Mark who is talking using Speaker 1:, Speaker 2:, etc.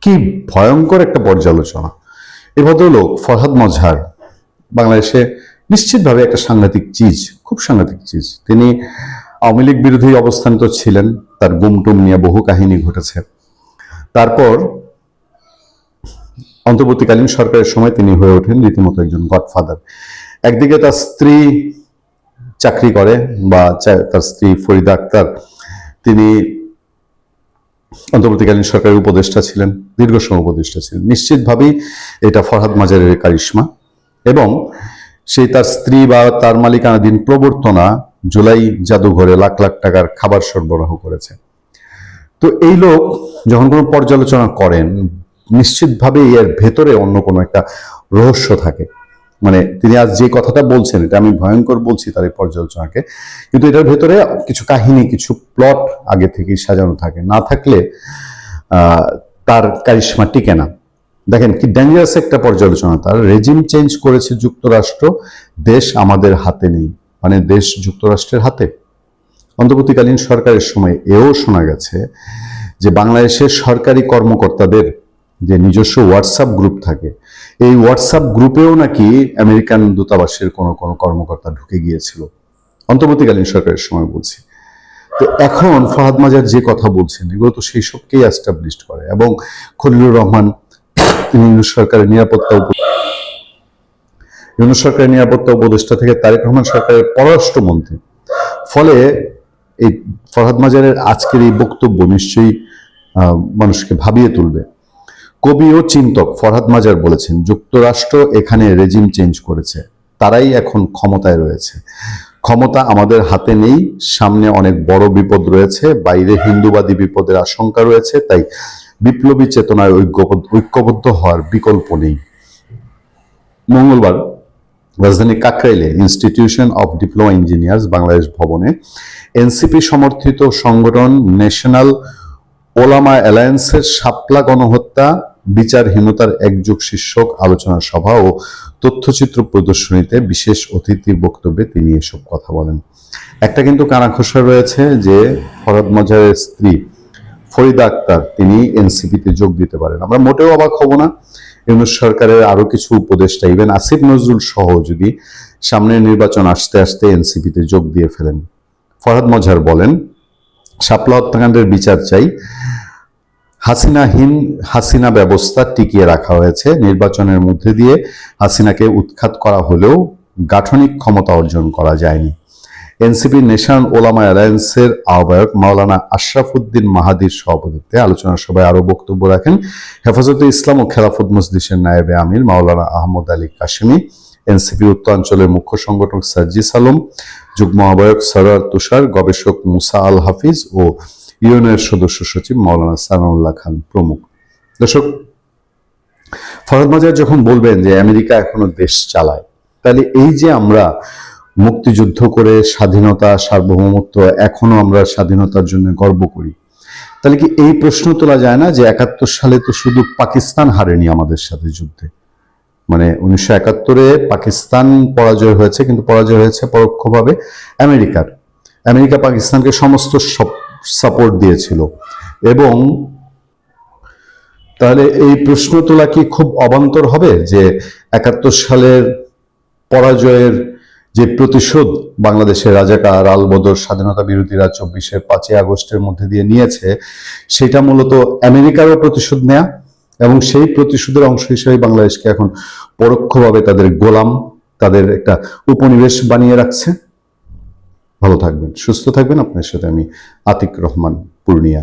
Speaker 1: কি ভয়ঙ্কর একটা পর্যালোচনা। এ ভদ্রলোক ফরহাদ মজহার বাংলাদেশে নিশ্চিতভাবে একটা সাংঘাতিক চিজ, খুব সাংঘাতিক চিজ। তিনি আওয়ামী লীগ বিরোধী অবস্থান তো ছিলেন, তার গুমটুম নিয়ে বহু কাহিনী ঘটেছে। তারপর অন্তর্বর্তীকালীন সরকারের সময় তিনি হয়ে ওঠেন রীতিমতো একজন গডফাদার। একদিকে তার স্ত্রী চাকরি করে, বা তার স্ত্রী ফরিদা আক্তার, তিনি অন্তর্বর্তীকালীন সরকারের উপদেষ্টা ছিলেন, দীর্ঘ সময় উপদেষ্টা ছিলেন। নিশ্চিতভাবেই এটা ফরহাদ মাজারের কারিশমা। এবং সেই তার স্ত্রী বা তার মালিকানাধীন প্রবর্তনা জুলাই জাদুঘরে লাখ লাখ টাকার খাবার সরবরাহ করেছে। তো এই লোক যখন কোনো পর্যালোচনা করেন, নিশ্চিতভাবে এর ভেতরে অন্য কোনো একটা রহস্য থাকে। মানে তিনি আজ যে কথাটা বলছেন, এটা আমি ভয়ঙ্কর বলছি তার এই পর্যালোচনাকে, কিন্তু এটার ভেতরে কিছু কাহিনী, কিছু প্লট আগে থেকেই সাজানো থাকে। না থাকলে তার কারিশমা টিকে না। দেখেন কি ডেঞ্জারাস একটা পর্যালোচনা তার। রেজিম চেঞ্জ করেছে যুক্তরাষ্ট্র, দেশ আমাদের হাতে নেই, মানে দেশ যুক্তরাষ্ট্রের হাতে। অন্তর্বর্তীকালীন সরকারের সময় এও শোনা গেছে যে বাংলাদেশের সরকারি কর্মকর্তাদের যে নিজস্ব হোয়াটসঅ্যাপ গ্রুপ থাকে, এই হোয়াটসঅ্যাপ গ্রুপেও নাকি আমেরিকান দূতাবাসের কোনো কোনো কর্মকর্তা ঢুকে গিয়েছিল, অন্তর্বর্তীকালীন সরকারের সময় বলছি। তো এখন ফরহাদ মাজার যে কথা বলছেন, এগুলো তো সেই সবকেই এস্টাবলিশড করে। এবং খলিলুর রহমান, তিনি ইউনূস সরকারের নিরাপত্তা উপদেষ্টা থেকে তারেক রহমান সরকারের পররাষ্ট্রমন্ত্রী। ফলে এই ফরহাদ মাজারের আজকের এই বক্তব্য নিশ্চয়ই মানুষকে ভাবিয়ে তুলবে। কবি ও চিন্তক ফরহাদ মাজার বলেছেন, যুক্তরাষ্ট্র এখানে রেজিম চেঞ্জ করেছে, তারাই এখন ক্ষমতায় রয়েছে। ক্ষমতা আমাদের হাতে নেই, সামনে অনেক বড় বিপদ রয়েছে, বাইরে হিন্দুবাদী বিপদের আশঙ্কা রয়েছে, তাই বিপ্লবী চেতনায় ঐক্যবদ্ধ হওয়ার বিকল্প নেই। মঙ্গলবার রাজধানী কাকরাইলে institution of diploma engineers Bangladesh ভবনে এনসিপি সমর্থিত সংগঠন ন্যাশনাল ওলামা অ্যালায়েন্সের শাপলা গণহত্যা বিচারহীনতার একযুগ শীর্ষক আলোচনা সভা ও তথ্যচিত্র প্রদর্শনীতে বিশেষ অতিথির বক্তব্যে তিনি এসব কথা বলেন। একটা কিন্তু কানাঘোষা রয়েছে যে ফরহাদ মাজারের স্ত্রী ফরিদা আক্তার তিনি এনসিপিতে যোগ দিতে পারেন। আমরা মোটেও অবাক হব না ইউনূস সরকারের আরো কিছু উপদেষ্টা, ইভেন আসিফ নজরুল সহ, যদি সামনের নির্বাচন আসতে আসতে এনসিপিতে যোগ দিয়ে ফেলেন। ফরহাদ মজহার বলেন, শাপলা হত্যাকাণ্ডের বিচার চাই, হাসিনা ব্যবস্থা টিকিয়ে রাখা হয়েছে, নির্বাচনের মধ্যে দিয়ে হাসিনাকে উৎখাত করা হলেও গাঠনিক ক্ষমতা অর্জন করা যায়নি। এনসিপি ন্যাশনাল ওলামা অ্যালায়েন্সের আহ্বায়ক মাওলানা আশরাফ উদ্দিন মাহাদির সভাপতিত্বে আলোচনা সভায় আরো বক্তব্য রাখেন হেফাজতে ইসলাম ও খেলাফত মজলিসের নায়েবে আমির মাওলানা আহমদ আলী কাশেমি, এনসিপি উত্তরাঞ্চলের মুখ্য সংগঠক সার্জিস আলম, যুগ্ম আহ্বায়ক সরোয়ার তুষার, গবেষক মুসা আল হাফিজ ও ইউএনএর সদস্য সচিব মাওলানা সানাউল্লাহ খান প্রমুখ। দর্শক, ফরহাদ মাজার যখন বলবেন যে আমেরিকা এখনো দেশ চালায়, তাহলে এই যে আমরা মুক্তিযুদ্ধ করে স্বাধীনতা, সার্বভৌমত্ব, এখনো আমরা স্বাধীনতার জন্য গর্ব করি, তাহলে কি এই প্রশ্ন তোলা যায় না যে 71 সালে তো শুধু পাকিস্তান হারেনি আমাদের সাথে যুদ্ধে, মানে 1971-এ পাকিস্তান পরাজয় হয়েছে, কিন্তু পরাজয় হয়েছে পরোক্ষভাবে আমেরিকা পাকিস্তানকে সমস্ত সাপোর্ট দিয়েছিল। এবং তাহলে এই প্রশ্ন তোলা কি খুব অবান্তর হবে যে 71 সালের পরাজয়ের যে প্রতিশোধ বাংলাদেশের রাজাকার, আলবদর, স্বাধীনতা বিরোধীরা 24-এর 5ই আগস্টের মধ্যে দিয়ে নিয়েছে, সেটা মূলত আমেরিকারও প্রতিশোধ নেয়া, এবং সেই প্রতিশোধের অংশ হিসেবে বাংলাদেশকে এখন পরোক্ষভাবে তাদের গোলাম, তাদের একটা উপনিবেশ বানিয়ে রাখছে। ভালো থাকবেন, সুস্থ থাকবেন। আপনার সাথে আমি আতিক রহমান, পূর্ণিয়া।